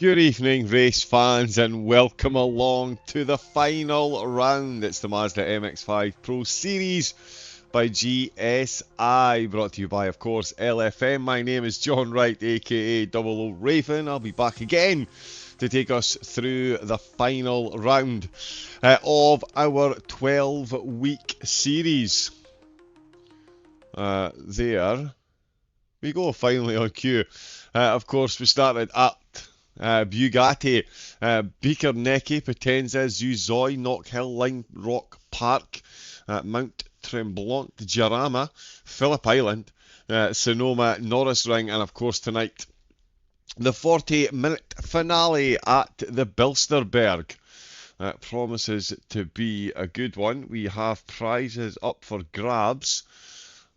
Good evening, race fans, and welcome along to the final round. It's the Mazda MX5 Pro Series by GSI, brought to you by, of course, LFM. My name is John Wright, aka Double O Raven. I'll be back again to take us through the final round of our 12-week series. There we go, finally on cue. Of course, we started at Bugatti, Beaker Neckie, Potenza, Zuzoi, Knockhill, Line Rock Park, Mount Tremblant, Jarama, Phillip Island, Sonoma, Norris Ring, and of course tonight, the 40-minute finale at the Bilster Berg. Promises to be a good one. We have prizes up for grabs.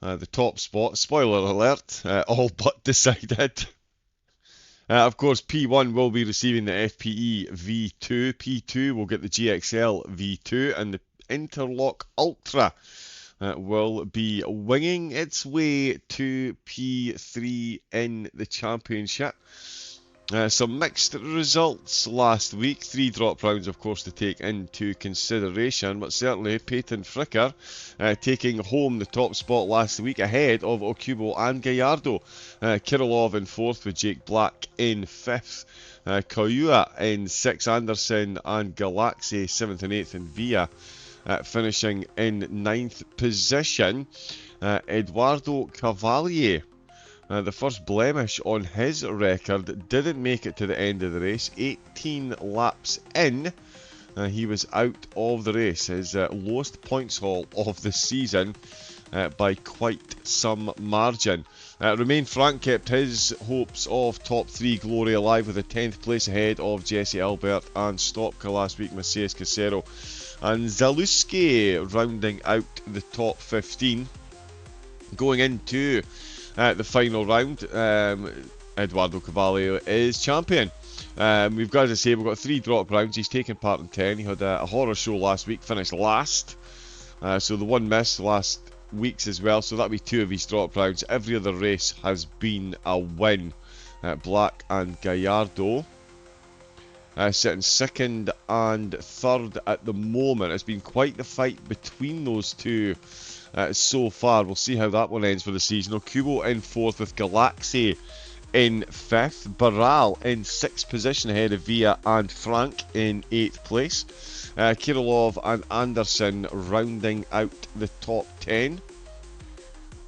The top spot, spoiler alert, all but decided. Of course, P1 will be receiving the FPE V2. P2 will get the GXL V2, and the Interlock Ultra will be winging its way to P3 in the championship. Some mixed results last week. 3 drop rounds, of course, to take into consideration, but certainly Peyton Fricker taking home the top spot last week ahead of Okubo and Gallardo. Kirillov in 4th with Jake Black in 5th. Koyua in 6th, Anderson and Galaxy 7th and 8th, and Villa finishing in 9th position. Eduardo Cavalier, the first blemish on his record, didn't make it to the end of the race. 18 laps in, he was out of the race. His lowest points haul of the season by quite some margin. Romain Frank kept his hopes of top 3 glory alive with a 10th place ahead of Jesse Albert and Stopka last week, Macias Casero and Zaluski rounding out the top 15. Going into the final round, Eduardo Cavallo is champion. We've got to say, we've got 3 drop rounds. He's taken part in 10. He had a horror show last week, finished last. So the one missed last week's as well. So that'll be 2 of his drop rounds. Every other race has been a win. Black and Gallardo sitting 2nd and 3rd at the moment. It's been quite the fight between those two so far. We'll see how that one ends for the season. Okubo in 4th with Galaxy in 5th. Barral in 6th position ahead of Villa and Frank in 8th place. Kirillov and Anderson rounding out the top 10.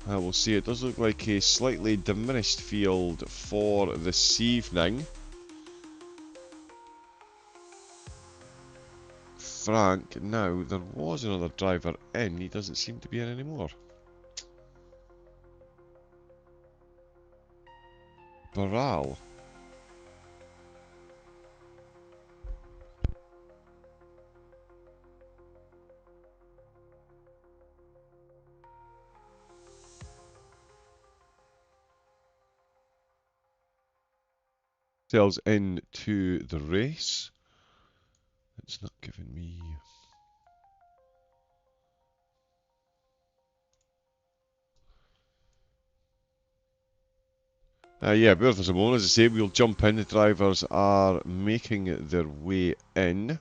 We'll see. It does look like a slightly diminished field for this evening. Frank, now there was another driver in, he doesn't seem to be in anymore. Barral. Sails into the race. It's not giving me... yeah, bear with us a moment. As I say, we'll jump in. The drivers are making their way in.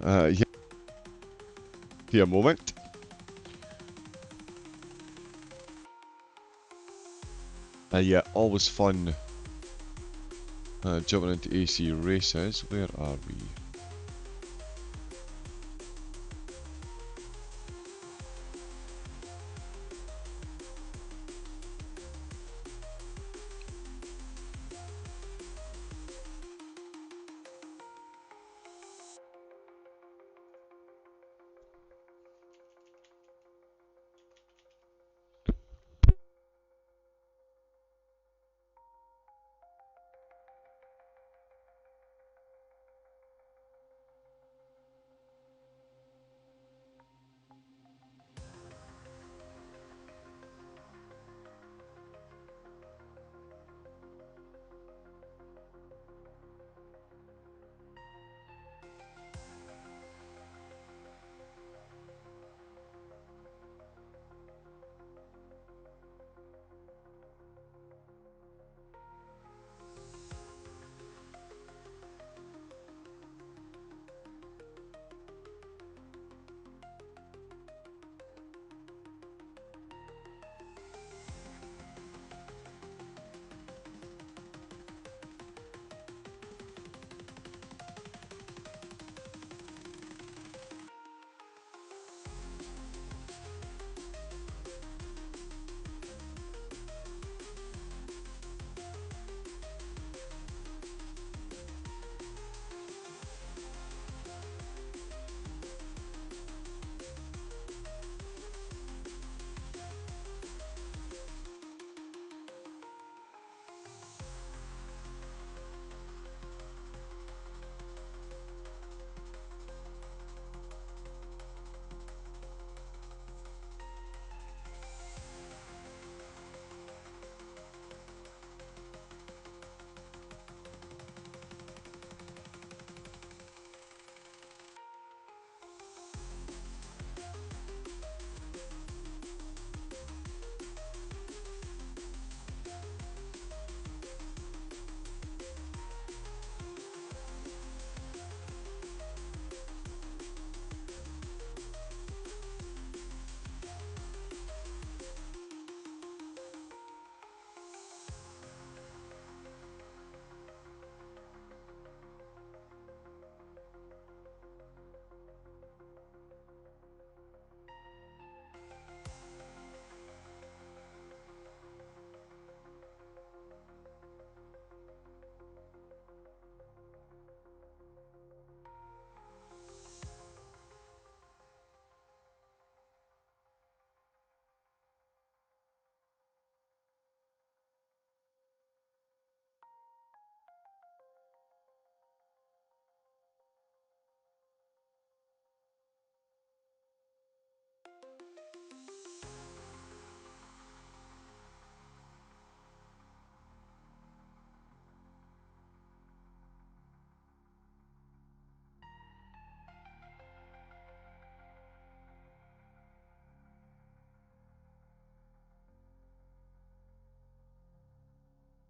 Yeah, be a moment. Yeah, always fun jumping into AC races. Where are we?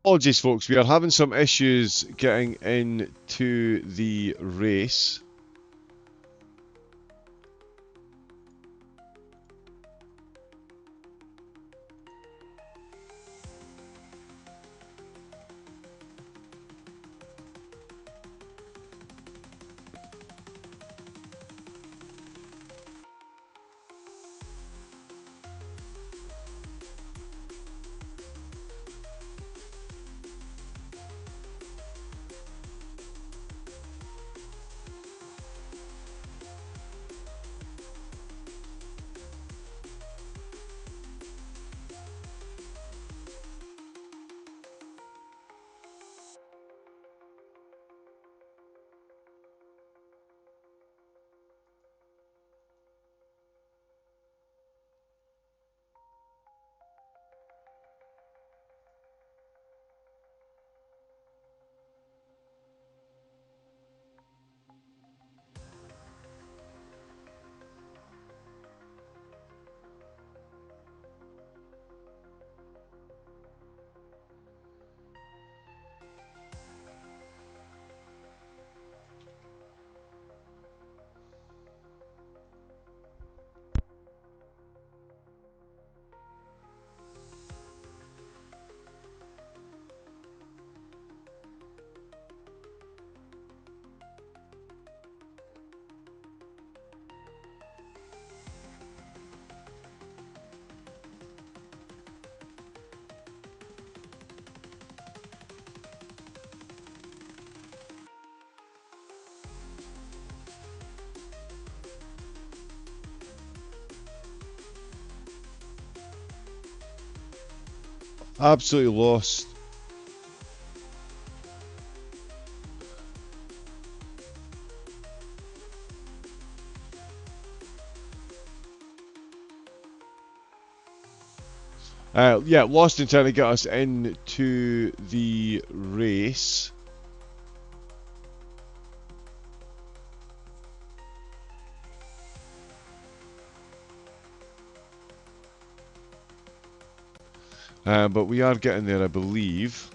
Apologies, folks. We are having some issues getting into the race. Absolutely lost. Yeah, lost in trying to get us into the race. But we are getting there, I believe.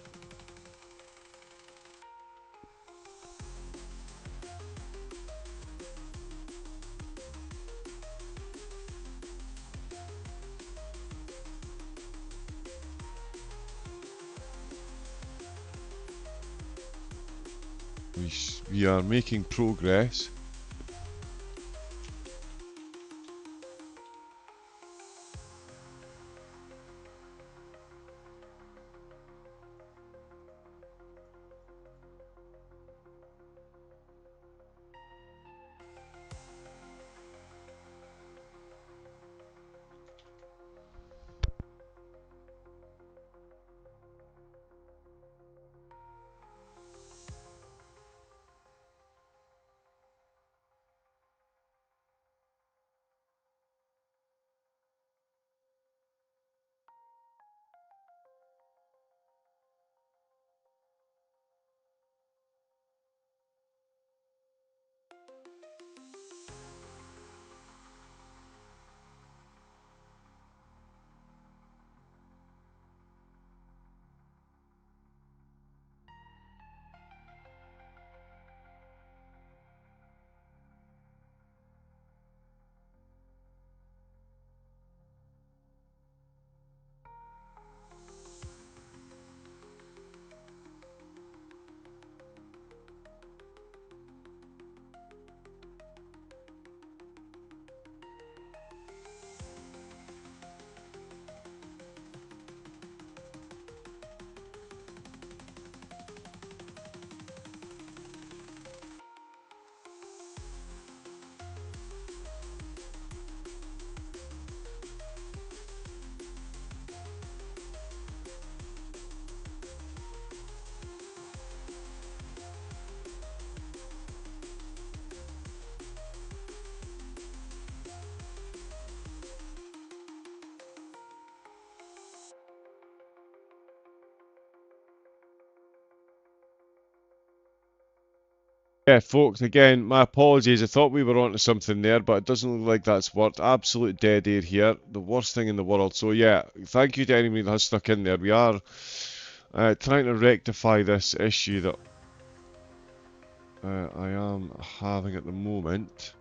We are making progress. Yeah, folks, again, my apologies. I thought we were onto something there, but it doesn't look like that's worked. Absolute dead air here. The worst thing in the world. So, yeah, thank you to anybody that has stuck in there. We are Trying to rectify this issue that I am having at the moment.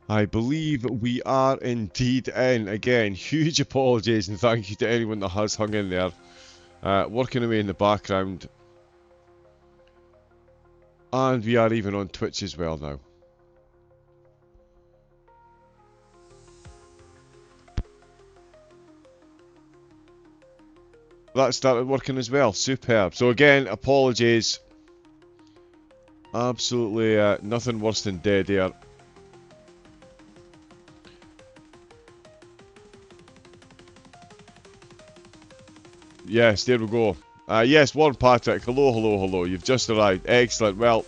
I believe we are indeed in. Again, huge apologies and thank you to anyone that has hung in there. Working away in the background. And we are even on Twitch as well now. That started working as well. Superb. So again, apologies. Absolutely nothing worse than dead air. Yes, there we go. Yes, Warren Patrick. Hello, hello, hello. You've just arrived. Excellent. Well,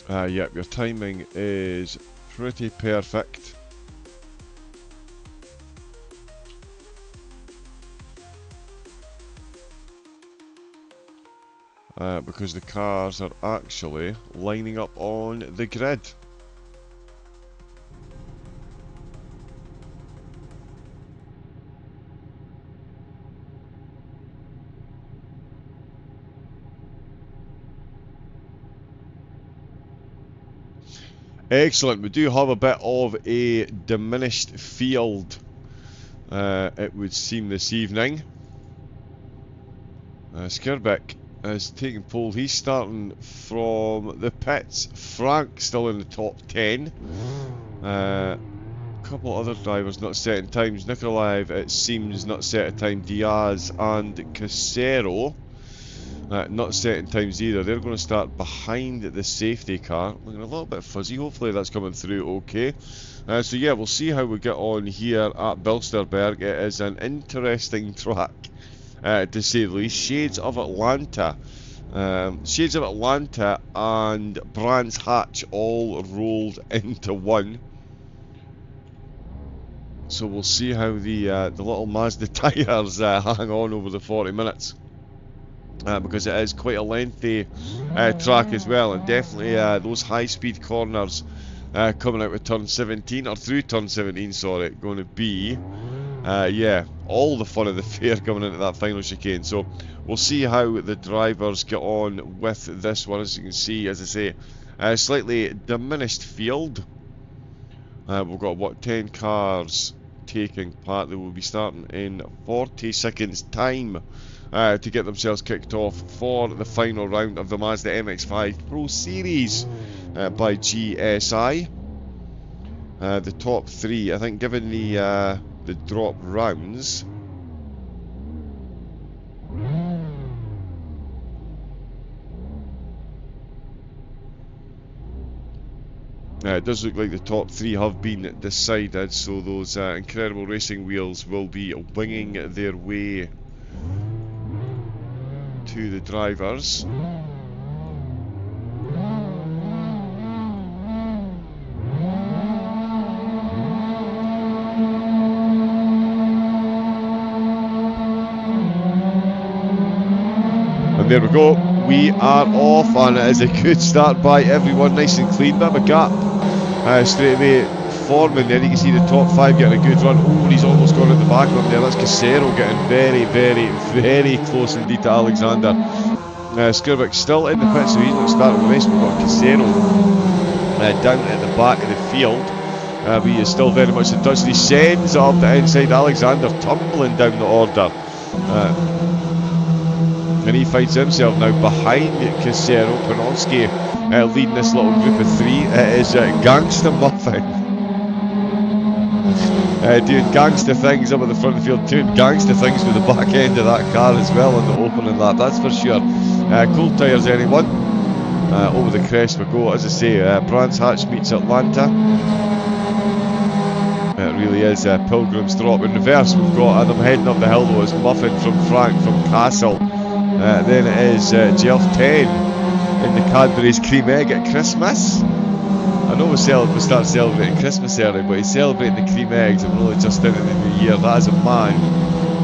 yep, your timing is pretty perfect. because the cars are actually lining up on the grid. Excellent, we do have a bit of a diminished field, it would seem, this evening. Skirbeck is taking pole. He's starting from the pits. Frank still in the top 10. A couple other drivers not setting times. Nikolaev, it seems, not set a time. Diaz and Casero not setting times either. They're going to start behind the safety car. Looking a little bit fuzzy. Hopefully that's coming through okay. So yeah, we'll see how we get on here at Bilster Berg. It is an interesting track, to say the least. Shades of Atlanta and Brands Hatch all rolled into one. So we'll see how the little Mazda tyres hang on over the 40 minutes. Because it is quite a lengthy track as well, and definitely those high-speed corners coming out with turn 17, or through turn 17, sorry, going to be, yeah, all the fun of the fair coming into that final chicane. So we'll see how the drivers get on with this one. As you can see, as I say, a slightly diminished field. We've got, what, 10 cars taking part. They will be starting in 40 seconds time to get themselves kicked off for the final round of the Mazda MX5 Pro Series by GSI. The top three, I think, given the drop rounds, it does look like the top three have been decided, so those incredible racing wheels will be winging their way to the drivers. And there we go, we are off, and it is a good start by everyone, nice and clean. Bit of a gap straight away forming there. You can see the top five getting a good run. Oh, he's almost gone at the back of him there. That's Casero getting very, very, very close indeed to Alexander. Skirbeck still in the pit, so he's not starting the race. We've got Casero down at the back of the field. But he is still very much in touch. He sends up the inside. Alexander tumbling down the order. And he finds himself now behind Casero. Panofsky leading this little group of three. It is Gangster Muffin doing gangster things up at the front of the field, doing gangster things with the back end of that car as well on the opening lap, that's for sure. Cold tyres, anyone. Over the crest we go. As I say, Brands Hatch meets Atlanta. It really is Pilgrim's Drop. In reverse, we've got them heading up the hill though. It's Muffin from Frank from Castle. Then it is GF10 in the Cadbury's Cream Egg at Christmas. I know we start celebrating Christmas early, but he's celebrating the cream eggs and we're only just into the new year. That is a man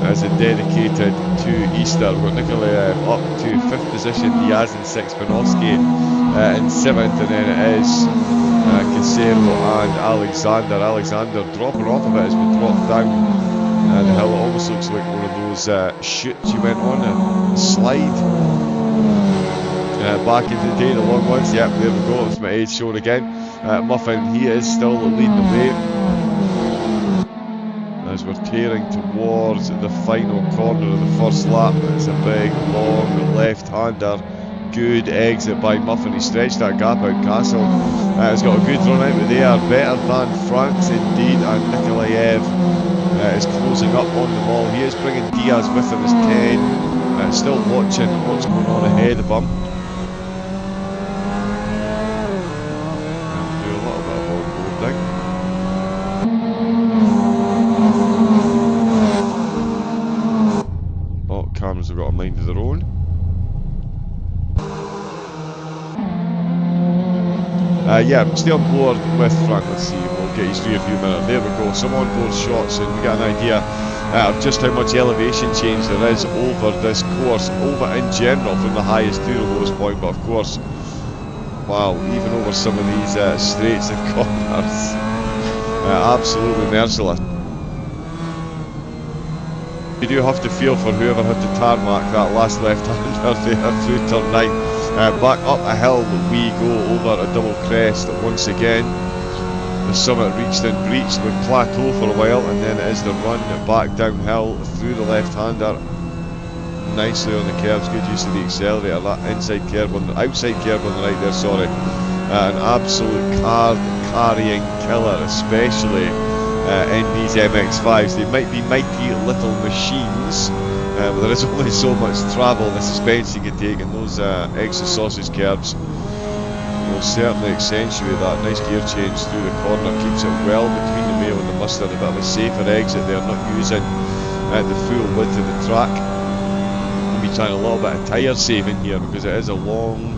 that is dedicated to Easter. We've got Nikolaev up to 5th position, Diaz in 6th, Panofsky in 7th, and then it is Casero and Alexander. Alexander dropping off a bit as we drop down the hill. It almost looks like one of those chutes you went on, a slide. Back in the day, the long ones. Yep, there we go. It's my age showing again. Muffin, he is still leading the way as we're tearing towards the final corner of the first lap. It's a big, long left-hander. Good exit by Muffin. He stretched that gap out. Castle has got a good run out of there. Better than Frank's indeed. And Nikolaev is closing up on them all. He is bringing Diaz with him as 10. Still watching what's going on ahead of him. Cameras have got a mind of their own. Yeah, stay on board with Frank. Let's see, we'll get his rear view mirror. There we go, some onboard shots, and we get an idea of just how much elevation change there is over this course, over in general, from the highest to the lowest point. But of course, wow, even over some of these straights and corners, absolutely merciless. You do have to feel for whoever had to tarmac that last left-hander there through turn 9. Back up a hill we go over a double crest once again. The summit reached and breached with plateau for a while, and then it is the run back downhill through the left-hander. Nicely on the curves, good use of the accelerator. That inside curve on the outside curve on the right there, sorry. An absolute card-carrying killer, especially in these MX5s. They might be mighty little machines, but there is only so much travel the suspension can take, and those extra sausage curbs will certainly accentuate that. Nice gear change through the corner, keeps it well between the Mayo and the Mustard. A bit of a safer exit there, not using the full width of the track. We'll be trying a little bit of tyre saving here because it is a long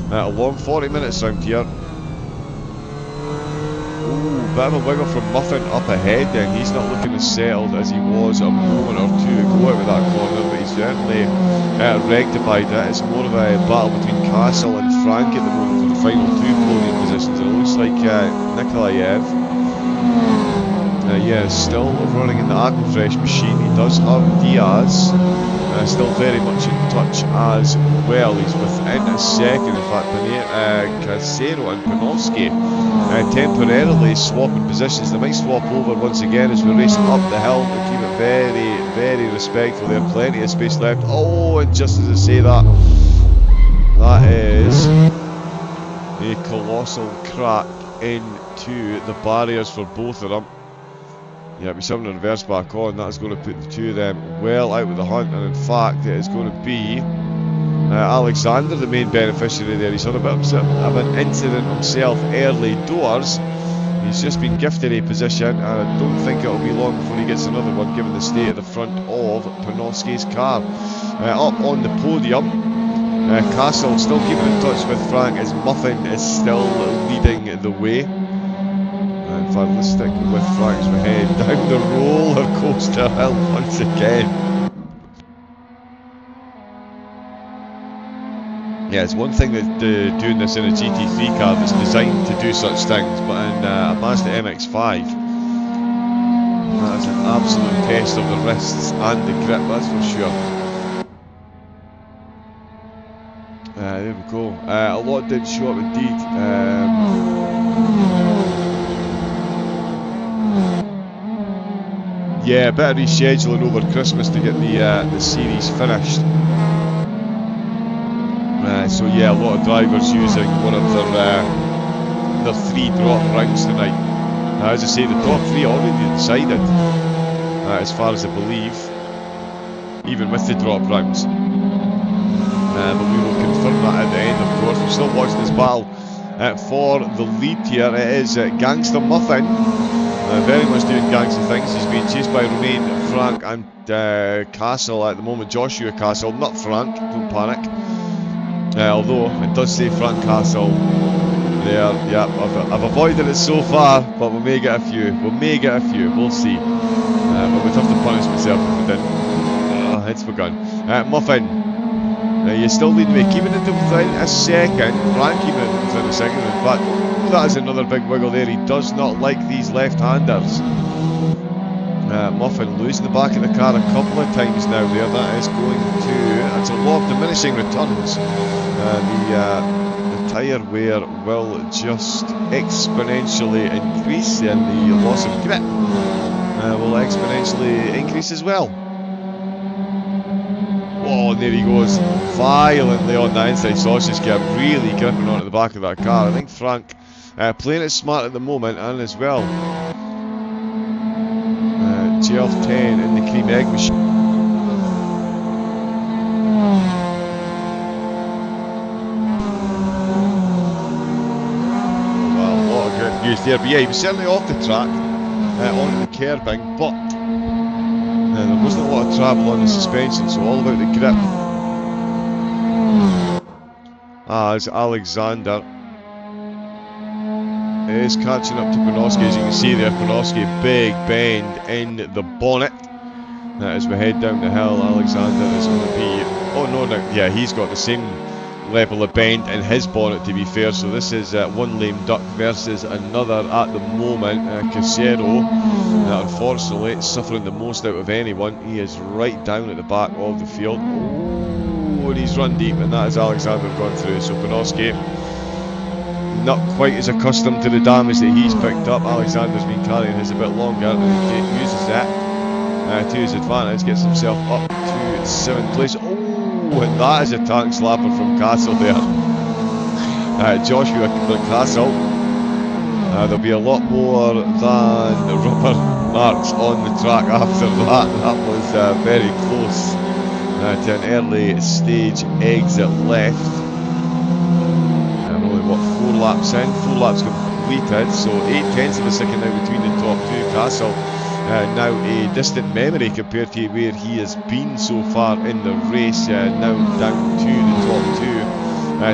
40 minutes round here. Ooh, bit of a wiggle from Muffin up ahead then. He's not looking as settled as he was a moment or two ago out with that corner, but he's certainly rectified it. It's more of a battle between Castle and Frank at the moment for the final two podium positions. It looks like Nikolaev, yeah, still running in the Aquafresh machine. He does have Diaz, still very much in touch as well. He's within a second. In fact, Casero and Panofsky temporarily swapping positions. They might swap over once again as we race up the hill, but keep it very, very respectful there. Plenty of space left. Oh, and just as I say that, that is a colossal crack into the barriers for both of them. Yeah, we're having a reverse back on. That's going to put the two of them well out with the hunt, and in fact it is going to be Alexander the main beneficiary there. He's had a bit of an incident himself early doors. He's just been gifted a position, and I don't think it'll be long before he gets another one, given the state at the front of Panofsky's car. Up on the podium, Castle still keeping in touch with Frank as Muffin is still leading the way. In fact, let's stick with Frank as we head down the roller coaster hill once again. Yeah, it's one thing that doing this in a GT3 car that's designed to do such things, but in a Mazda MX5, that is an absolute test of the wrists and the grip, that's for sure. There we go. A lot did show up indeed. Yeah, a bit of rescheduling over Christmas to get the series finished. So yeah, a lot of drivers using one of their 3 drop rounds tonight. As I say, the top 3 already decided, as far as I believe, even with the drop rounds. But we will confirm that at the end, of course. We're still watching this battle for the lead here. It is Gangster Muffin, very much doing gangster things. He's being chased by Romain, Frank and Castle at the moment. Joshua Castle, not Frank, don't panic. Although it does say Frank Castle there. Yeah, I've avoided it so far, but we may get a few. We'll see. But we'd have to punish myself if we didn't. It's begun. Muffin, you're still leading me, keeping it within a second. Frank keeping it within a second. In fact, that is another big wiggle there. He does not like these left-handers. Muffin losing the back of the car a couple of times now there. That is going to... That's a law of diminishing returns. The tyre wear will just exponentially increase, and the loss of grip will exponentially increase as well. Oh, and there he goes, violently on the inside sausage curb, really gripping onto the back of that car. I think Frank playing it smart at the moment, and as well GL10 in the cream egg machine. Well, a lot of grip used there, but yeah, he was certainly off the track on the curbing, but there wasn't a lot of travel on the suspension, so all about the grip. As Alexander is catching up to Panofsky. As you can see there, Panofsky, big bend in the bonnet. As we head down the hill, Alexander is going to be... Oh no, no, yeah, he's got the same level of bend in his bonnet, to be fair. So this is one lame duck versus another at the moment. Casero, unfortunately, suffering the most out of anyone. He is right down at the back of the field. Oh, and he's run deep, and that is Alexander gone through. So Panofsky, not quite as accustomed to the damage that he's picked up. Alexander's been carrying his a bit longer, and he uses that to his advantage, gets himself up to 7th place. Oh, and that is a tank slapper from Castle there. Joshua Castle. There'll be a lot more than rubber marks on the track after that. That was very close to an early stage exit left. Only what, 4 laps in, 4 laps completed, so 8/10 of a second now between the top two. Castle now a distant memory compared to where he has been so far in the race. Now down to the top two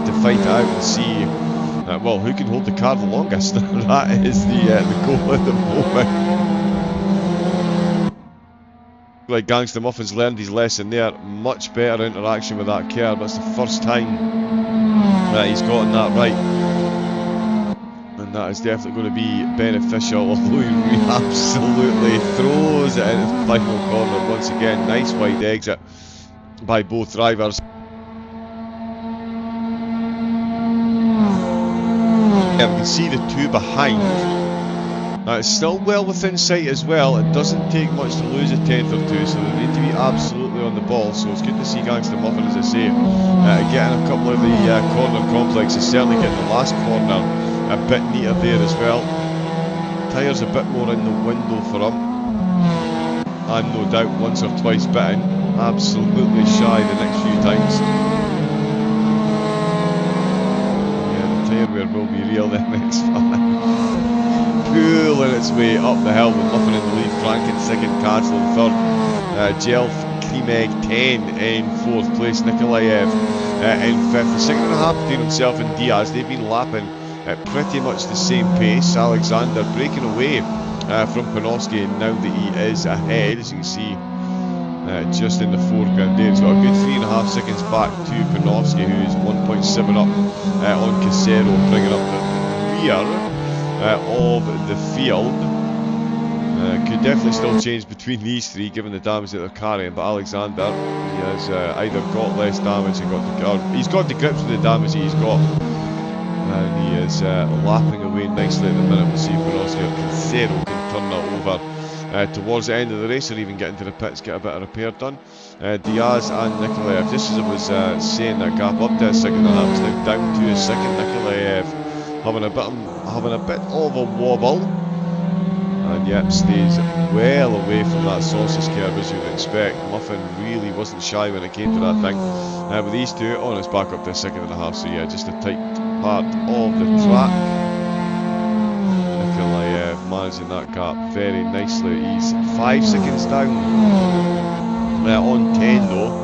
to fight it out and see well, who can hold the car the longest. That is the goal at the moment. Like Gangster Muffin's learned his lesson there. Much better interaction with that car. That's the first time that he's gotten that right. And that is definitely going to be beneficial, although he absolutely throws it into the final corner once again. Nice wide exit by both drivers. Yeah, we can see the two behind. It's still well within sight as well. It doesn't take much to lose a 10th or 2, so they need to be absolutely on the ball. So it's good to see Gangster Muffin, as I say, getting a couple of the corner complexes, certainly getting the last corner a bit neater there as well. Tyres a bit more in the window for him. I'm no doubt once or twice bitten. Absolutely shy the next few times. Yeah, the tyre wear will be real, the MX5. Pulling its way up the hill with Muffin in the lead, Franken second, Castle in third, Jelf Klimeg 10 in 4th place, Nikolaev in 5th. A second and a half between himself and Diaz. They've been lapping at pretty much the same pace. Alexander breaking away from Panofsky now that he is ahead, as you can see just in the foreground there. He's got a good 3.5 seconds back to Panofsky, who's 1.7 up on Casero, bringing up the rear of the field. Could definitely still change between these three given the damage that they're carrying, but Alexander, he has either got less damage and he's got the grips with the damage that he's got, and he is lapping away nicely at the minute. We'll see if Panofsky or Casero can turn that over towards the end of the race, or even get into the pits, get a bit of repair done. Diaz and Nikolaev, just as I was saying, that gap up to a second, and that was now down to a second. Nikolaev having a bit of a wobble, and yep, stays well away from that sausage curve as you'd expect. Muffin really wasn't shy when it came to that thing. With these two on, it's back up to a second and a half, so yeah, just a tight part of the track. Nikolaev managing that gap very nicely. He's 5 seconds down on 10 though.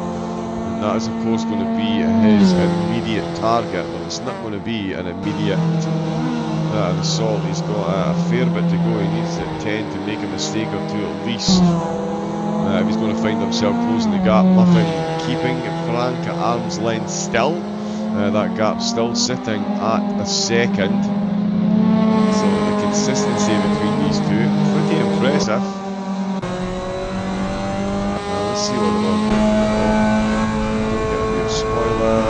That is of course going to be his immediate target, but it's not going to be an immediate assault. He's got a fair bit to go. He needs at 10 to make a mistake or two at least if he's going to find himself closing the gap. Muffin keeping Frank at arm's length still. That gap still sitting at a second. So the consistency between these two, pretty impressive. Now let's see what they're on. Spoiler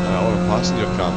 or a passenger cam.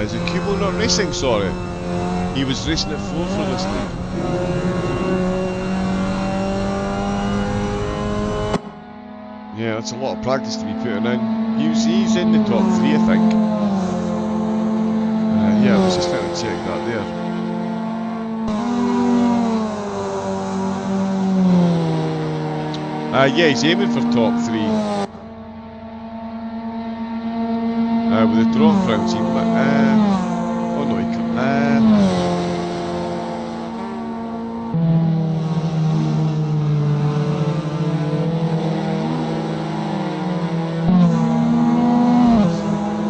Is it Kubo not racing? Sorry. He was racing at 4 for this league. Yeah, that's a lot of practice to be putting in. He's in the top 3, I think. Yeah, I was just going to check that there. Yeah, he's aiming for top 3. With the drop rounds, oh no, he can't.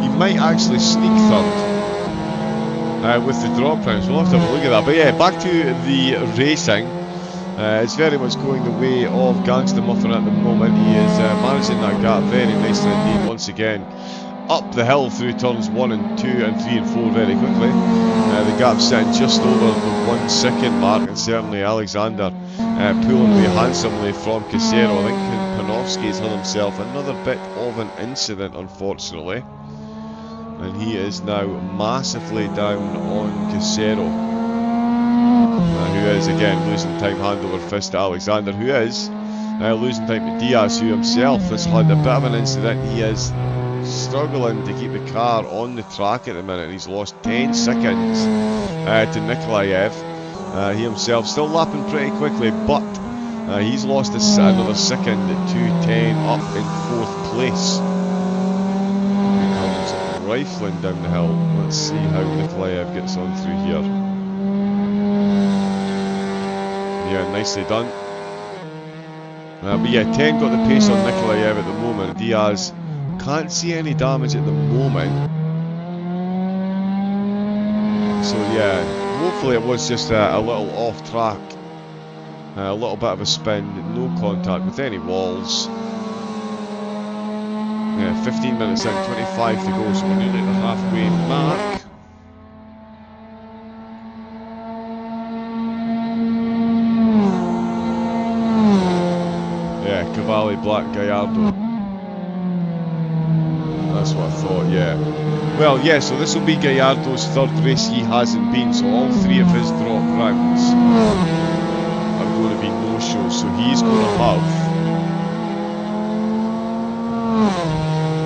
He might actually sneak 3rd with the drop rounds. We'll have to have a look at that. But yeah, back to the racing. It's very much going the way of Gangster Muffin at the moment. He is managing that gap very nicely indeed once again. Up the hill through turns 1 and 2 and 3 and 4 very quickly. The gap's sitting just over the 1 second mark, and certainly Alexander pulling away handsomely from Casero. I think Panofsky's had himself another bit of an incident, unfortunately. And he is now massively down on Casero. Who is again losing time hand over fist to Alexander, who is losing time to Diaz, who himself has had a bit of an incident. He is struggling to keep the car on the track at the minute. He's lost 10 seconds to Nikolaev. He himself still lapping pretty quickly, but he's lost another second to 2:10, up in 4th place. He comes rifling down the hill. Let's see how Nikolaev gets on through here. Yeah, nicely done. But yeah, 10 got the pace on Nikolaev at the moment. Diaz can't see any damage at the moment. So yeah, hopefully it was just a little off track. A little bit of a spin, no contact with any walls. Yeah, 15 minutes in, 25 to go, so we're nearly at the halfway mark. Cavalli, Black, Gallardo. That's what I thought, yeah. Well, yeah, so this will be Gallardo's 3rd race he hasn't been, so all 3 of his drop rounds are going to be no-shows, so he's going to have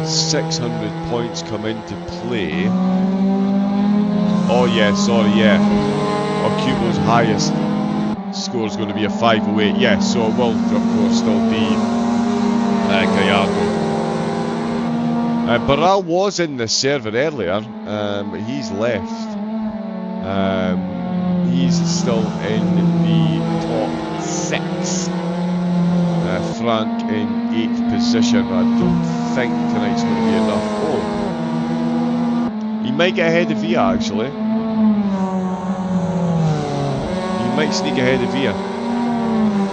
600 points come into play. Oh yeah, sorry, yeah. Cubo's highest score is going to be a 508, yeah, so it will of course still be Gallardo. Barral was in the server earlier, but he's left. He's still in the top 6. Frank in 8th position. I don't think tonight's going to be enough. Oh, he might get ahead of Via actually. Might sneak ahead of Via.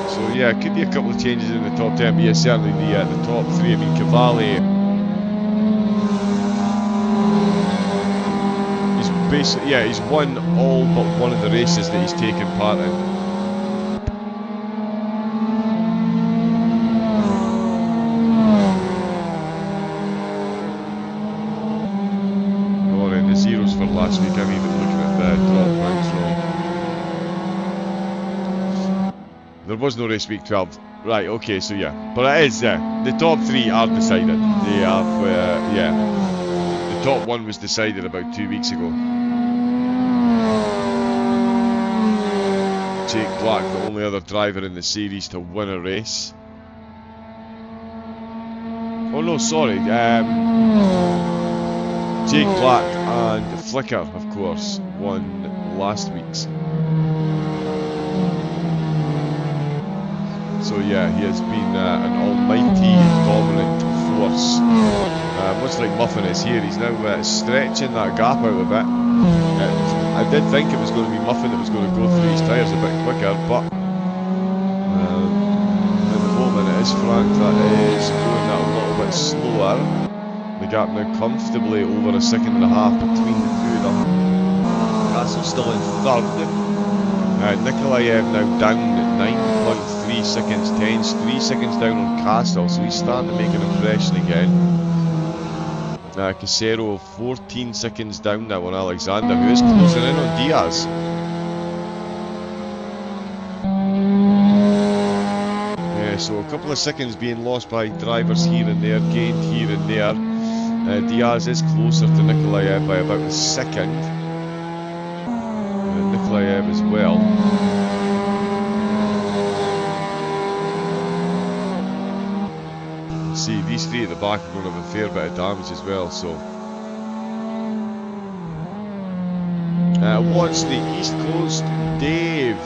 So yeah, it could be a couple of changes in the top 10, but yeah, certainly the top 3. I mean, Cavalli, he's basically, yeah, he's won all but one of the races that he's taken part in. Oh, and the zeros for last week, I'm even looking at the drop points wrong. There was no race week 12. Right, okay, so yeah. But it is, the top 3 are decided. They have, yeah. The top 1 was decided about 2 weeks ago. Jake Black, the only other driver in the series to win a race. Oh no, sorry. Jake Black and Flicker, of course, won last week's. So yeah, he has been an almighty dominant force. Much like Muffin is here, he's now stretching that gap out a bit. I did think it was going to be Muffin that was going to go through his tyres a bit quicker, but at the moment it is Frank that is going that a little bit slower. The gap now comfortably over a 1.5 seconds between the two of them. Castle still in 3rd. Nikolaev now down at 9.3 seconds, 3 seconds down on Castle, so he's starting to make an impression again. Casero 14 seconds down now on Alexander, who is closing in on Diaz. Yeah, so a couple of seconds being lost by drivers here and there, gained here and there. Diaz is closer to Nikolaev by about a second. Nikolaev as well. See, these three at the back are going to have a fair bit of damage as well, so. What's the East Coast? Dave.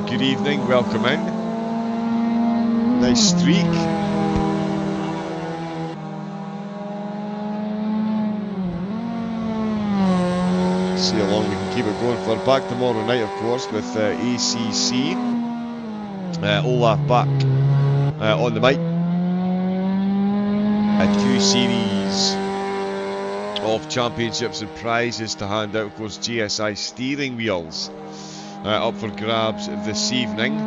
Good evening, welcome in. Nice streak. See how long we can keep it going for. Back tomorrow night, of course, with ACC. Olaf back on the mic. 2 series of championships and prizes to hand out. Of course, GSI steering wheels up for grabs this evening.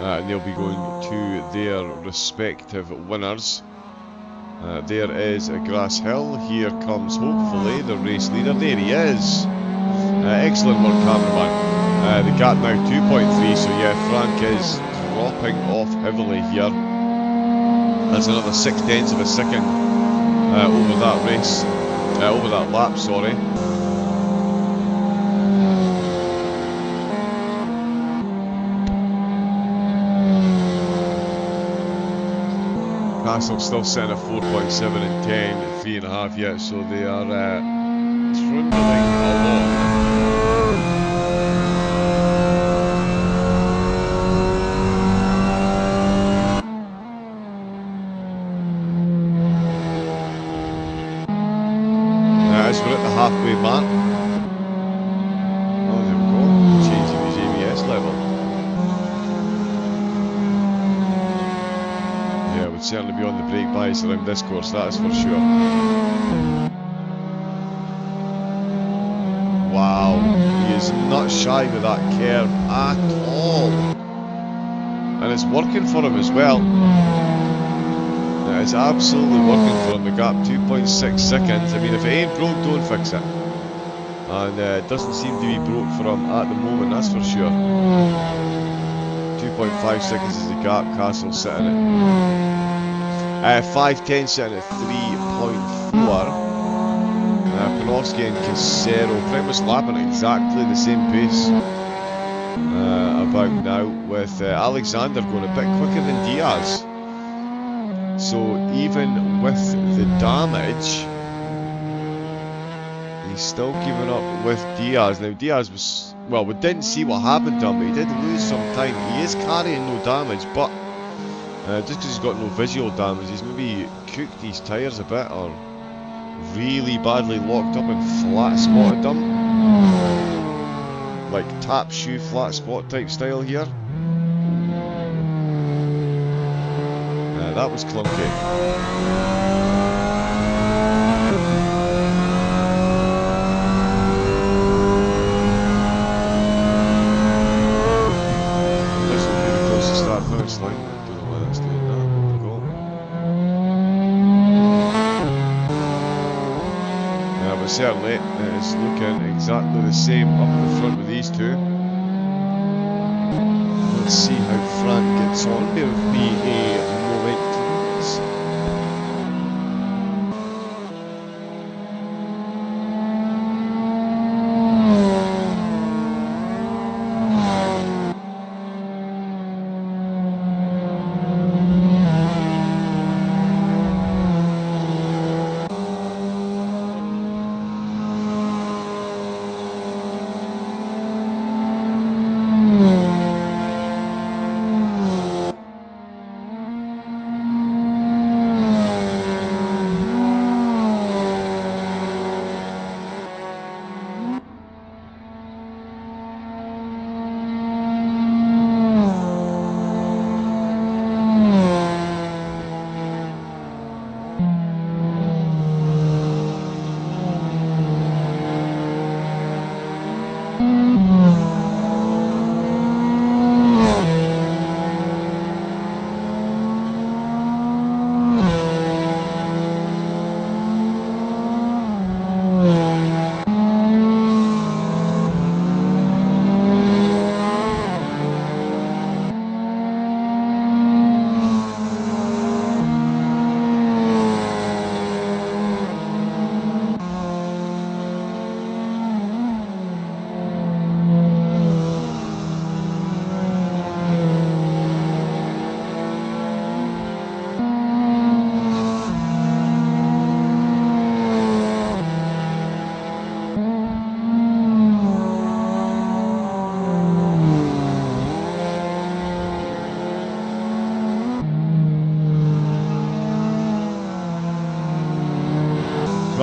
And they'll be going to their respective winners. There is a grass hill. Here comes hopefully the race leader. There he is. Excellent work, cameraman. The gap now 2.3. So yeah, Frank is dropping off heavily here. That's another 0.6 of a second over that race, over that lap. Sorry. Castle still sitting at 4.7 and 10, 3.5 yet, so they are trundling along. As we're at the halfway mark. Oh, there we go, changing his ABS level. Certainly be on the brake bias around this course, that is for sure. Wow, he is not shy with that curve at all. And it's working for him as well. It's absolutely working for him. The gap 2.6 seconds. I mean, if it ain't broke, don't fix it. And it doesn't seem to be broke for him at the moment, that's for sure. 2.5 seconds is the gap. Castle sitting at 5.10 sitting at 3.4. Panofsky and Casero pretty much lapping at exactly the same pace about now, with Alexander going a bit quicker than Diaz. So even with the damage, he's still keeping up with Diaz. Now Diaz was, well, we didn't see what happened to him, but he did lose some time. He is carrying no damage, but just because he's got no visual damage, he's maybe cooked these tyres a bit, or really badly locked up and flat spotted them. Like tap shoe flat spot type style here. That was clunky. This will be the closest start finish line. But certainly it is looking exactly the same up the front with these two. Let's see how Frank gets on. Bear with me a moment, please.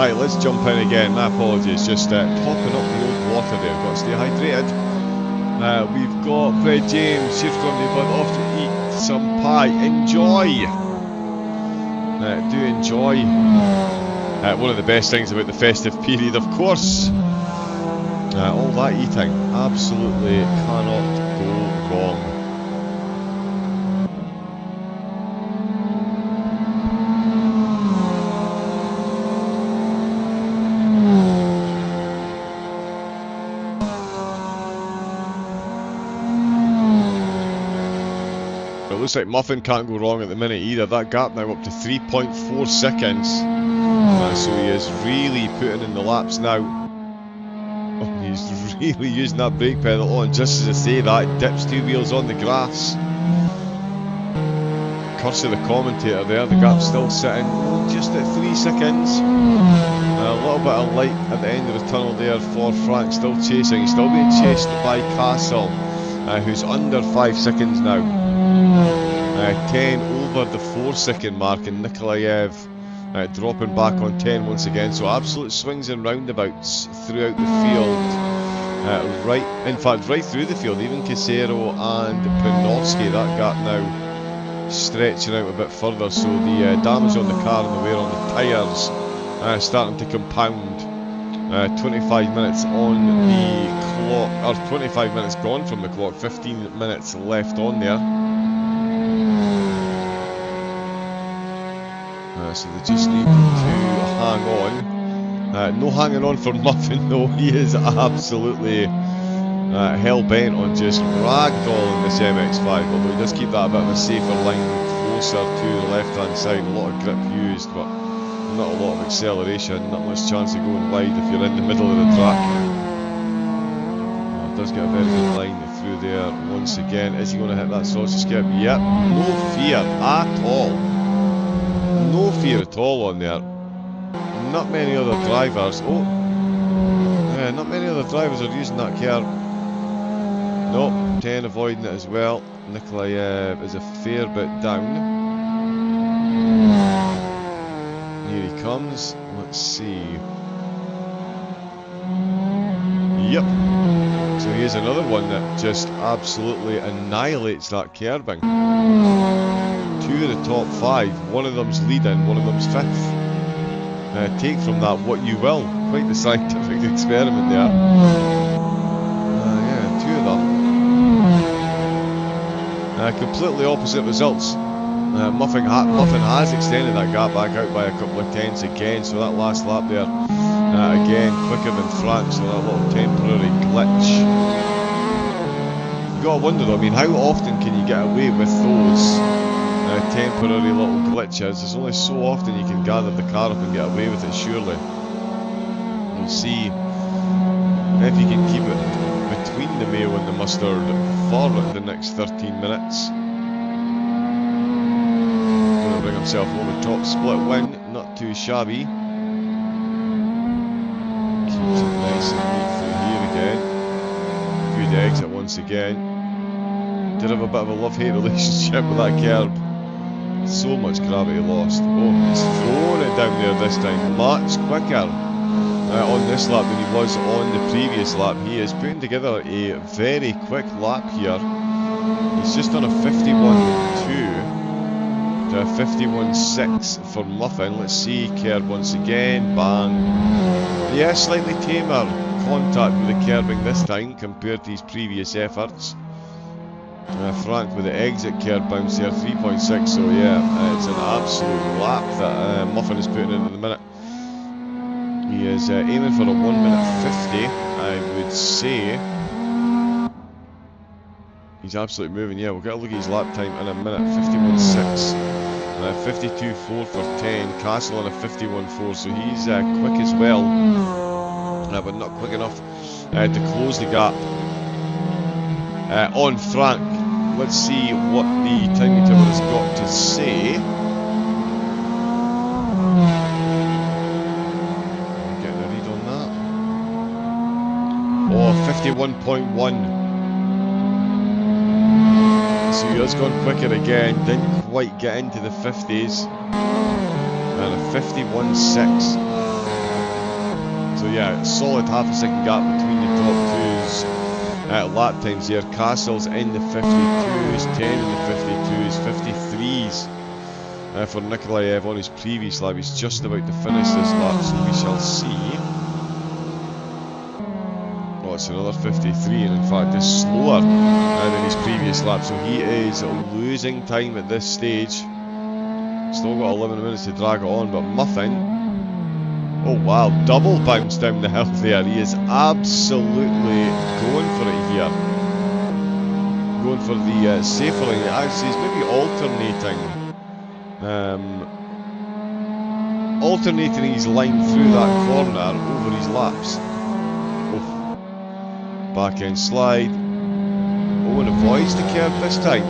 Right, let's jump in again. My apologies, just topping up the old water there. Got to stay hydrated. We've got Fred James here from the but off to eat some pie. Enjoy! Do enjoy. One of the best things about the festive period, of course. All that eating absolutely cannot go wrong. Looks like Muffin can't go wrong at the minute either. That gap now up to 3.4 seconds. So he is really putting in the laps now. Oh, he's really using that brake pedal on. Just as I say that, it dips 2 wheels on the grass. Curse of the commentator there. The gap's still sitting just at 3 seconds. A little bit of light at the end of the tunnel there for Frank. Still chasing. He's still being chased by Castle, who's under 5 seconds now. 10 over the 4 second mark, and Nikolaev dropping back on 10 once again. So absolute swings and roundabouts throughout the field. Right through the field. Even Casero and Panofsky, that gap now stretching out a bit further. So the damage on the car and the wear on the tyres starting to compound. 25 minutes on the clock, or 25 minutes gone from the clock, 15 minutes left on there. So they just need to hang on. No hanging on for Muffin though. He is absolutely hell-bent on just ragdolling this MX5, although he does keep that a bit of a safer line closer to the left-hand side. A lot of grip used, but not a lot of acceleration. Not much chance of going wide if you're in the middle of the track. Does get a very good line through there once again. Is he going to hit that sausage skip? Yep, no fear at all. No fear at all on there. Not many other drivers. Oh, yeah, not many other drivers are using that curb. Nope, 10 avoiding it as well. Nikolaev is a fair bit down. Here he comes. Let's see. Yep. So here's another one that just absolutely annihilates that curbing. 2 of the top 5. One of them's leading, one of them's 5th. Take from that what you will. Quite the scientific experiment there. Yeah, 2 of them. Completely opposite results. Muffin has extended that gap back out by a couple of tenths again, so that last lap there, again, quicker than Frank, so that little temporary glitch. You've got to wonder though, I mean, how often can you get away with those temporary little glitches? There's only so often you can gather the car up and get away with it, surely. We'll see if you can keep it between the mayo and the mustard for the next 13 minutes. Going to bring himself over top split win, not too shabby. Keeps it nice and neat through here again. Good exit once again. Did have a bit of a love-hate relationship with that curb. So much gravity lost. Oh, he's thrown it down there this time. Much quicker on this lap than he was on the previous lap. He is putting together a very quick lap here. He's just done a 51.2 to a 51.6 for Muffin. Let's see, curb once again. Bang. Yeah, slightly tamer contact with the curbing this time compared to his previous efforts. Frank with the exit curb bounce there, 3.6, so yeah, it's an absolute lap that Muffin is putting in at the minute. He is aiming for a 1:50, I would say. He's absolutely moving, yeah, we'll get a look at his lap time in a minute, 51.6. 52.4 for 10, Castle on a 51.4, so he's quick as well, but not quick enough to close the gap on Frank. Let's see what the timing tower has got to say. Getting a read on that. Oh, 51.1. So he has gone quicker again, didn't quite get into the 50s. And a 51.6. So yeah, a solid half a second gap between the top twos. Lap times there. Castle's in the 52s, 10 in the 52s, 53s for Nikolaev on his previous lap. He's just about to finish this lap, so we shall see. Oh, it's another 53, and in fact is slower than his previous lap, so he is losing time at this stage. Still got 11 minutes to drag it on, but Muffin, oh wow, double bounce down the hill there. He is absolutely going for it here. Going for the safer line. Actually, he's maybe alternating his line through that corner over his laps. Oh. Back end slide. Oh, and avoids the curb this time.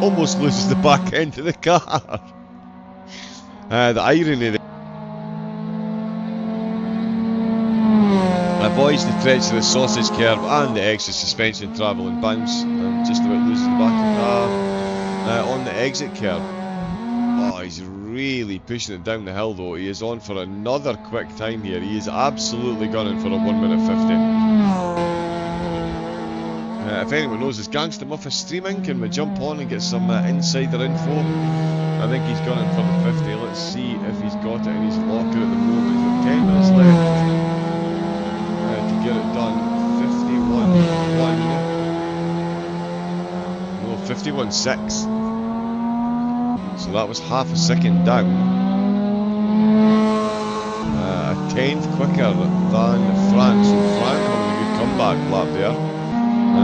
Almost loses the back end of the car. The irony there. Avoids the treacherous sausage curb and the extra suspension travel and bounce, and just about loses the back of the car on the exit curb. Oh, he's really pushing it down the hill though. He is on for another quick time here. He is absolutely gunning for a 1:50. If anyone knows his Gangster Muff is streaming, can we jump on and get some insider info? I think he's gunning for the 50. Let's see if he's got it in his locker at the moment. He's got 10 minutes left. Get it done. 51.1. No, 51.6. So that was half a second down. A tenth quicker than France. So France having a good comeback lap there.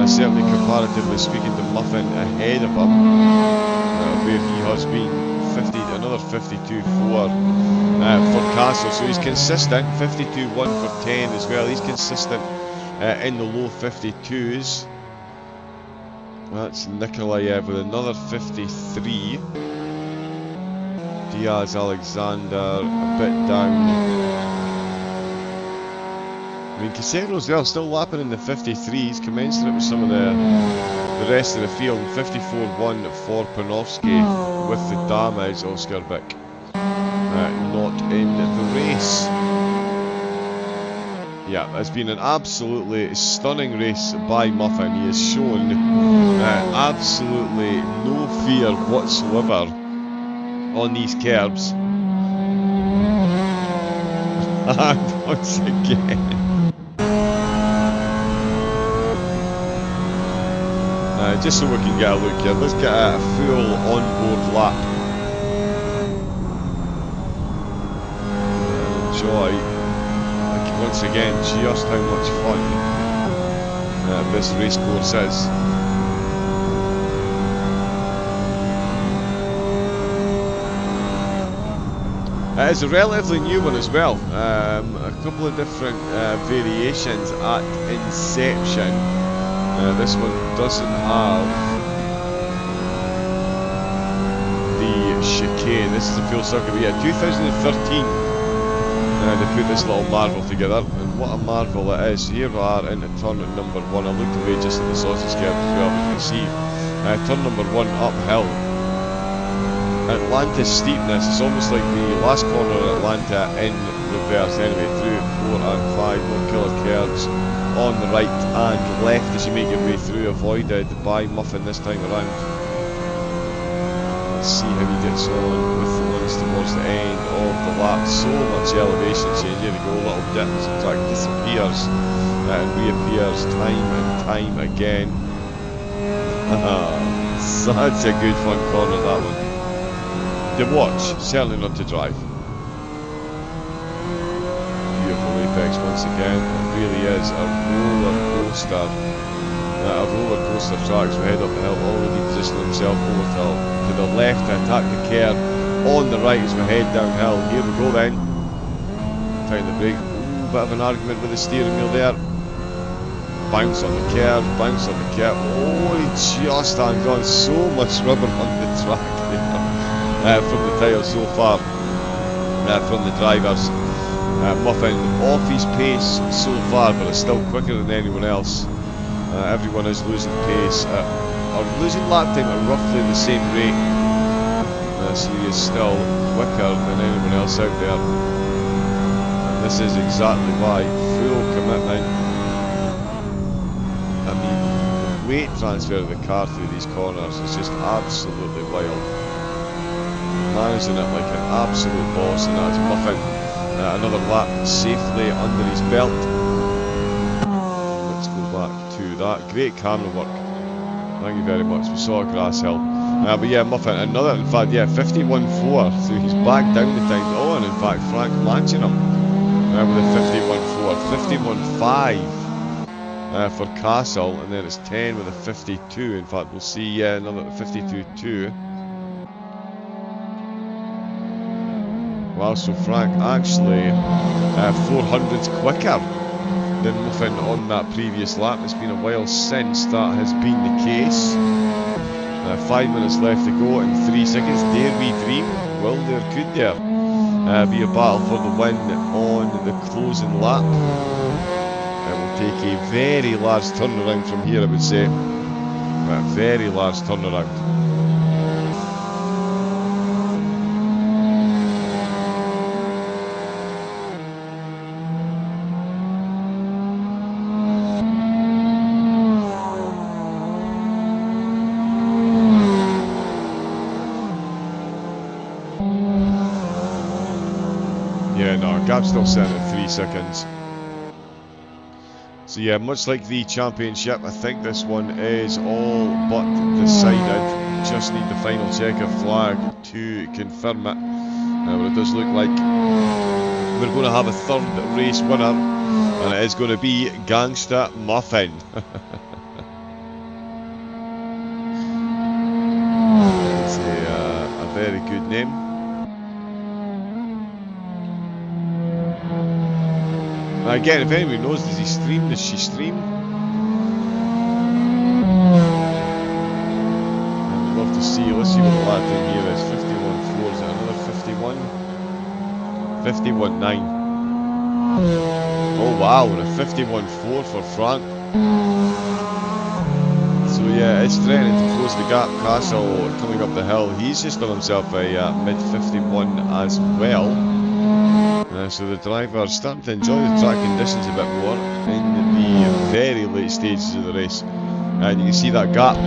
Certainly comparatively speaking to Muffin ahead of him. Where he has been another 52.4. For Castle, so he's consistent. 52.1 for 10 as well. He's consistent in the low 52s. That's Nikolaev with another 53. Diaz Alexander a bit down. I mean, Casero's there, still lapping in the 53s, commensurate with some of the rest of the field. 54.1 for Panofsky with the damage. Oscar Vick not in the race. Yeah, it's been an absolutely stunning race by Muffin. He has shown absolutely no fear whatsoever on these curbs. And once again, just so we can get a look here, let's get a full on-board lap. Enjoy, once again, just how much fun this race course is. It's a relatively new one as well. A couple of different variations at inception. This one doesn't have the chicane. This is a full circuit, but yeah, 2013 they put this little marvel together, and what a marvel it is. Here we are into turn number 1. I looked away just at the sausage curve as well, but you can see turn number 1 uphill. Atlanta steepness, it's almost like the last corner of Atlanta in reverse anyway, through 4 and 5, no killer curves on the right and left as you make your way through, avoided by Muffin this time around. Let's see how he gets on with the ones towards the end of the lap. So much elevation change, here we go, little dips, the track disappears and reappears time and time again. Such a good fun corner, that one. To watch, certainly not to drive. Beautiful apex once again. It really is a roller coaster. A roller coaster track. So head up the hill, already positioning himself over to the left to attack the curb. On the right as we head downhill. Here we go then. Tighten the brake. Ooh, bit of an argument with the steering wheel there. Bounce on the curb, bounce on the curb. Oh, he just hanged on. So much rubber on the track there. From the tyres so far, from the drivers. Muffin off his pace so far, but it's still quicker than anyone else. Everyone is losing pace, or losing lap time at roughly the same rate. So he is still quicker than anyone else out there. This is exactly why. Full commitment. I mean, the weight transfer of the car through these corners is just absolutely wild. Managing it like an absolute boss, and that's Muffin. Another lap safely under his belt. Let's go back to that. Great camera work. Thank you very much. We saw a grass hill. But yeah, Muffin, another, in fact, yeah, 51.4. So he's back down the time. Oh, and in fact, Frank launching him with a 51.4. 51.5 for Castle, and then it's 10 with a 52. In fact, we'll see another 52.2. Wow, so Frank actually 400s quicker than Muffin on that previous lap. It's been a while since that has been the case. 5 minutes left to go in 3 seconds. Dare we dream? Will there, could there be a battle for the win on the closing lap? It will take a very large turnaround from here, I would say. A very large turnaround. Yeah, no, gap's still set at 3 seconds. So yeah, much like the championship, I think this one is all but decided. Just need the final checker flag to confirm it. But it does look like we're going to have a third race winner, and it is going to be Gangsta Muffin. It's a very good name. Again, if anybody knows, does he stream? Does she stream? I'd love to see. Let's see what the lap time here is. 51.4. Is it another 51? 51.9. Oh wow, and a 51.4 for Frank. So yeah, it's threatening to close the gap. Castle coming up the hill. He's just done himself a mid 51 as well. So the driver's starting to enjoy the track conditions a bit more in the very late stages of the race. And you can see that gap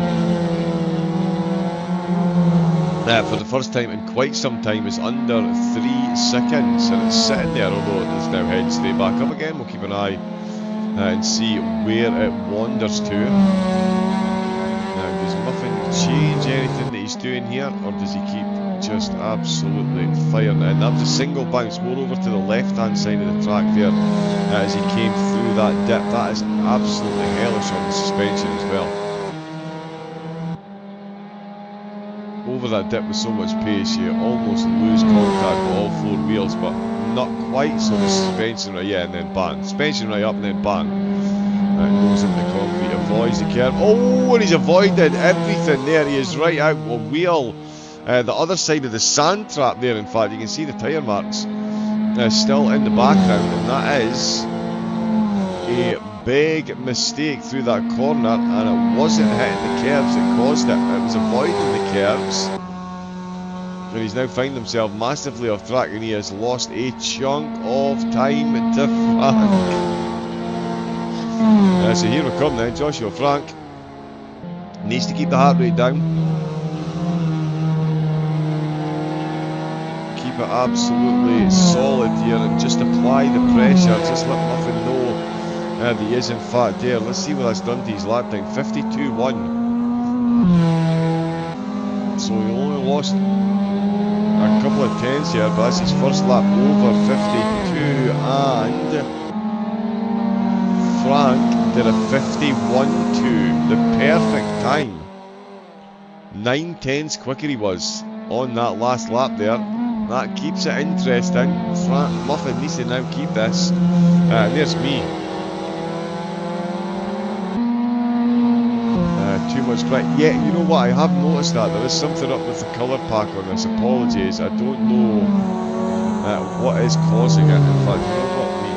for the first time in quite some time is under 3 seconds, and it's sitting there, although it is now heading straight back up again. We'll keep an eye and see where it wanders to. Now, does Muffin change anything that he's doing here, or does he keep just absolutely firing? And that was a single bounce more over to the left hand side of the track there as he came through that dip. That is absolutely hellish on the suspension as well. Over that dip with so much pace, you almost lose contact with all 4 wheels, but not quite. So the suspension right, yeah, and then bang. Suspension right up and then bang. Goes into the concrete, avoids the curve. Oh, and he's avoided everything there. He is right out a wheel. The other side of the sand trap there, in fact, you can see the tyre marks still in the background, and that is a big mistake through that corner, and it wasn't hitting the curves that caused it. It was avoiding the curves, and he's now found himself massively off track, and he has lost a chunk of time to Frank. So here we come then. Joshua Frank needs to keep the heart rate down. Keep it absolutely solid here and just apply the pressure. Just let Muffin know that he is in fact there. Let's see what that's done to his lap time. 52.1. So he only lost a couple of tenths here, but that's his first lap over 52, and Frank did a 51.2, the perfect time. 9 tenths quicker he was on that last lap there. That keeps it interesting. Muffin needs to now keep this. There's me. Too much bright. Yeah, you know what? I have noticed that there is something up with the colour pack on this. Apologies. I don't know what is causing it. In fact, you know what? We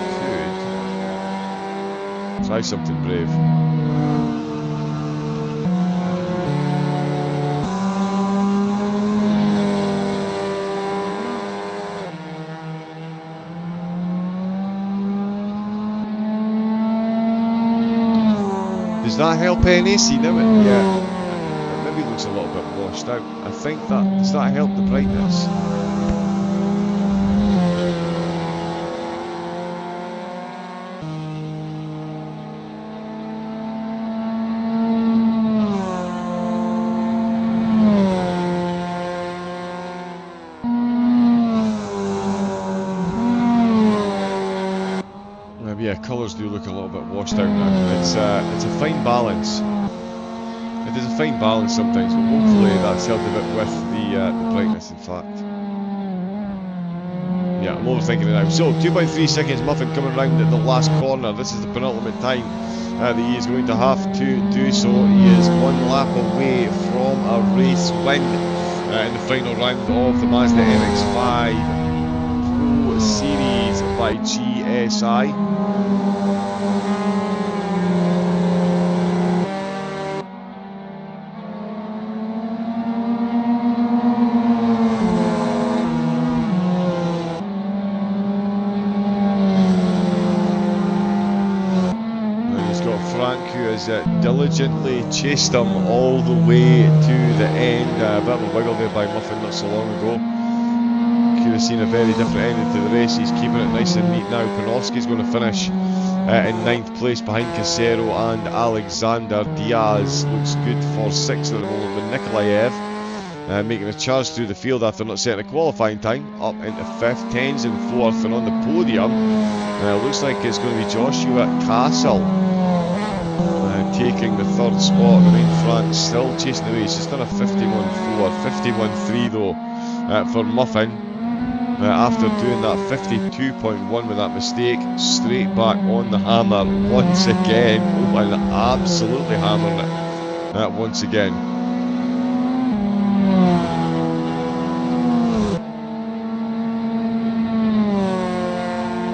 could try something brave. Does that help NAC now? Yeah, it maybe looks a little bit washed out. I think that, does that help the brightness? Yeah, colours do look a little bit washed out now. It's a fine balance. It is a fine balance sometimes, but hopefully that's helped a bit with the brightness. In fact, yeah, I'm overthinking it now. So 2.3 seconds, Muffin coming round at the last corner. This is the penultimate time that he is going to have to do so. He is one lap away from a race win in the final round of the Mazda MX5 Pro Series by GSI. Diligently chased him all the way to the end. A bit of a wiggle there by Muffin not so long ago. Could have seen a very different ending to the race. He's keeping it nice and neat now. Panofsky's going to finish in 9th place behind Casero and Alexander. Diaz looks good for 6th at the moment, with Nikolaev making a charge through the field after not setting a qualifying time, up into 5th, 10's in 4th, and on the podium looks like it's going to be Joshua Castle taking the 3rd spot. Remain France still chasing the race. He's done a 51.4, 51.3 though for Muffin after doing that 52.1 with that mistake. Straight back on the hammer once again. Oh, and absolutely hammering it once again.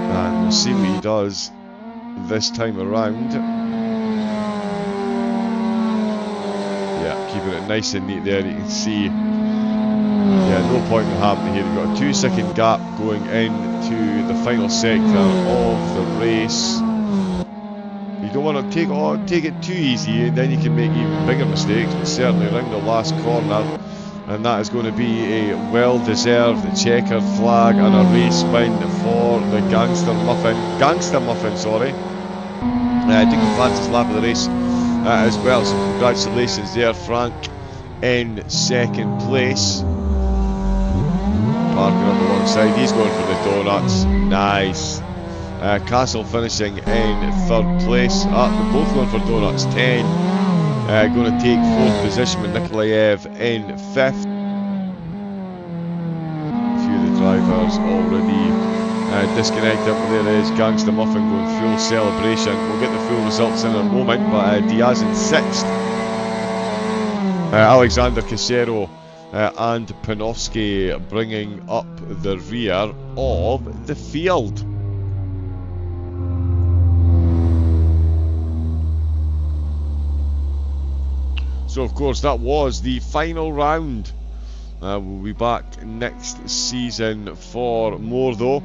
And we'll see what he does this time around. Keeping it nice and neat there, you can see. Yeah, no point in happening here. We've got a 2-second gap going into the final sector of the race. You don't want to take it too easy, and then you can make even bigger mistakes, but certainly around the last corner. And that is going to be a well-deserved checkered flag and a race win for the Gangster Muffin, sorry. Taking the fastest lap of the race as well, so congratulations there, Frank, in 2nd place. Parking up alongside, he's going for the donuts, nice. Castle finishing in 3rd place. They're both going for donuts, 10 going to take 4th position with Nikolaev in 5th. A few of the drivers already disconnected, but there is Gangster Muffin going full celebration. We'll get the full results in a moment, but Diaz in 6th. Alexander Casero and Panofsky bringing up the rear of the field. So of course that was the final round. We'll be back next season for more though.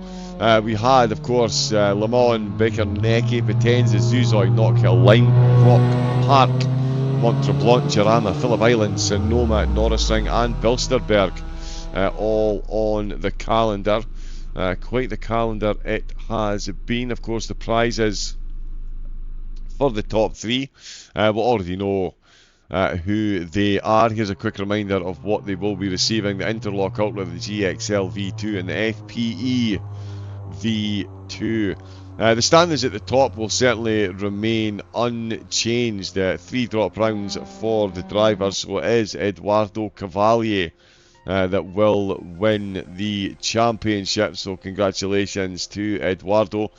We had of course Le Mans, Baker Necky, Potenza, Zuzoi, Knockhill, Line, Rock Park, Montrablanc, Jarama, Phillip Island, Sonoma, Norrisring and Bilsterberg all on the calendar. Quite the calendar it has been. Of course the prizes for the top 3 we'll already know who they are. Here's a quick reminder of what they will be receiving: the Interlock Ultra, the GXL V2 and the FPE V2. The standings at the top will certainly remain unchanged. 3 drop rounds for the drivers, so it is Eduardo Cavalier that will win the championship, so congratulations to Eduardo.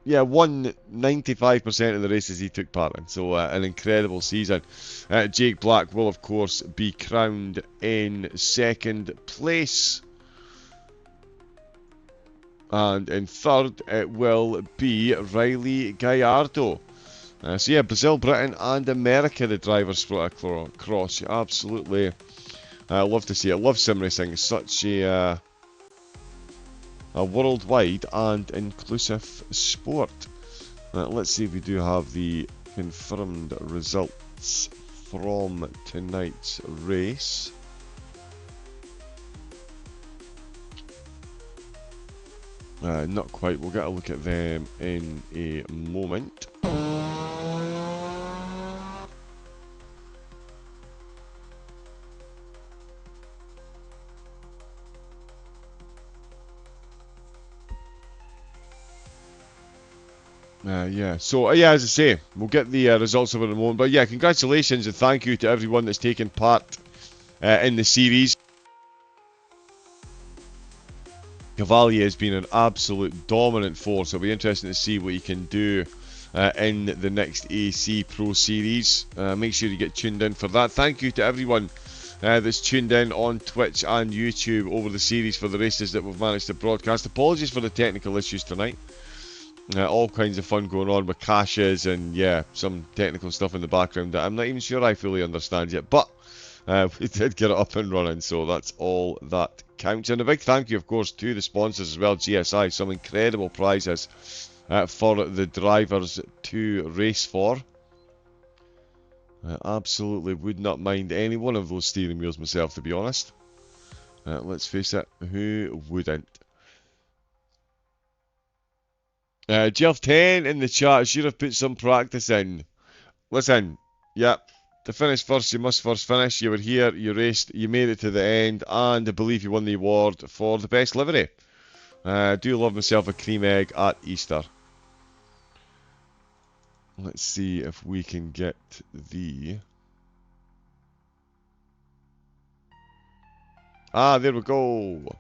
Yeah, won 95% of the races he took part in, so an incredible season. Jake Black will of course be crowned in 2nd place, and in 3rd it will be Riley Gallardo. So yeah, Brazil, Britain and America, the drivers split across. Absolutely love to see it. Love sim racing. It's such a worldwide and inclusive sport. Let's see if we do have the confirmed results from tonight's race. Not quite, we'll get a look at them in a moment. Yeah, as I say, we'll get the results of it in a moment. But yeah, congratulations and thank you to everyone that's taken part in the series. Cavalier has been an absolute dominant force. It'll be interesting to see what he can do in the next AC Pro Series. Make sure you get tuned in for that. Thank you to everyone that's tuned in on Twitch and YouTube over the series for the races that we've managed to broadcast. Apologies for the technical issues tonight. All kinds of fun going on with caches and yeah, some technical stuff in the background that I'm not even sure I fully understand yet, but we did get it up and running, so that's all that counts. And a big thank you, of course, to the sponsors as well, GSI, some incredible prizes for the drivers to race for. Absolutely would not mind any one of those steering wheels myself, to be honest. Let's face it, who wouldn't? Jeff10 in the chat should have put some practice in. Listen, yep, to finish first, you must first finish. You were here, you raced, you made it to the end, and I believe you won the award for the best livery. Do love myself a cream egg at Easter. Let's see if we can get the... there we go.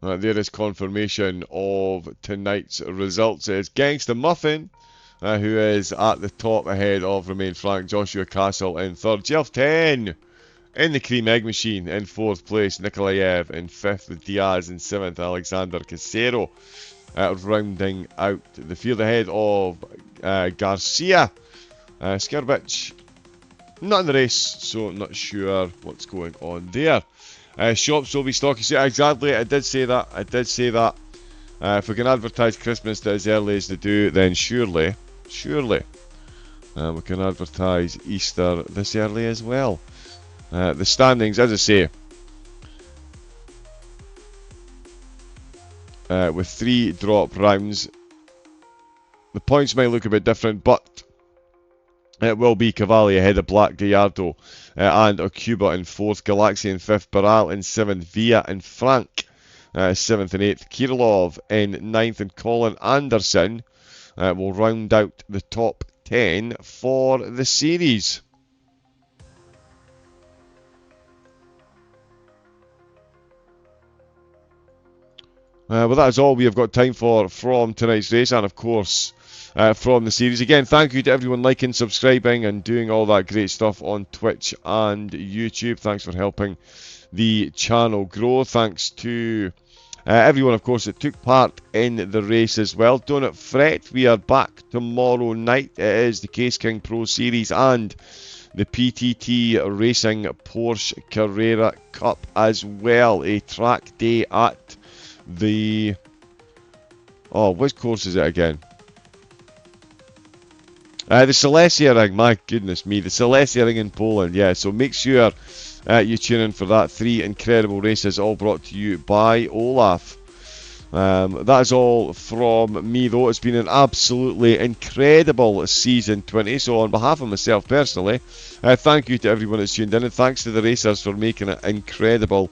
There is confirmation of tonight's results. It's Gangsta Muffin, who is at the top ahead of Romain Frank, Joshua Castle in third, Jeff10 in the cream egg machine in fourth place, Nikolaev in fifth, with Diaz in seventh, Alexander Casero rounding out the field ahead of Garcia. Skirbich not in the race, so not sure what's going on there. Shops will be stocking. Exactly, I did say that. If we can advertise Christmas as early as they do, then surely, we can advertise Easter this early as well. The standings, as I say, with 3 drop rounds, the points might look a bit different, but it will be Cavalli ahead of Black Gallardo and Okuba in 4th, Galaxy in 5th, Baral in 7th, Villa and Frank 7th and 8th, Kirilov in 9th, and Colin Anderson will round out the top 10 for the series. Well, that is all we have got time for from tonight's race, and of course from the series. Again, thank you to everyone liking, subscribing and doing all that great stuff on Twitch and YouTube. Thanks for helping the channel grow. Thanks to everyone, of course, that took part in the race as well. Don't fret, we are back tomorrow night. It is the Case King Pro Series and the PTT Racing Porsche Carrera Cup as well. A track day at the... which course is it again? The Silesia Ring, my goodness me, the Silesia Ring in Poland, yeah, so make sure you tune in for that. 3 incredible races, all brought to you by Olaf. That is all from me, though. It's been an absolutely incredible season 20, so on behalf of myself personally, thank you to everyone that's tuned in, and thanks to the racers for making it incredible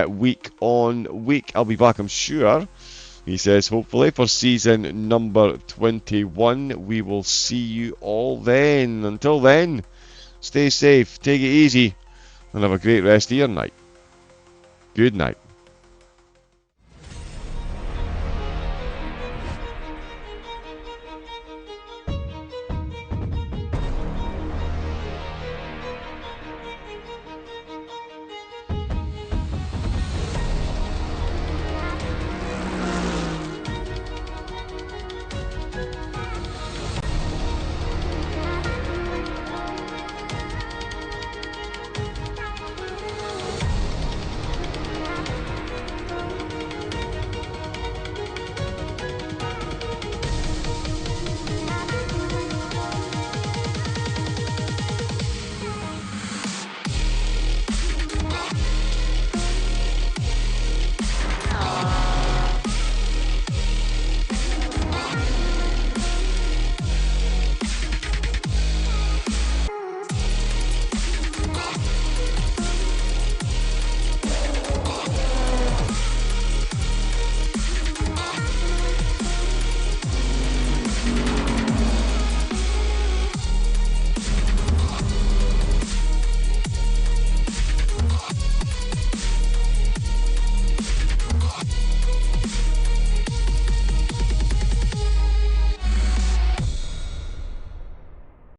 week on week. I'll be back, I'm sure. He says, hopefully, for season number 21. We will see you all then. Until then, stay safe, take it easy, and have a great rest of your night. Good night.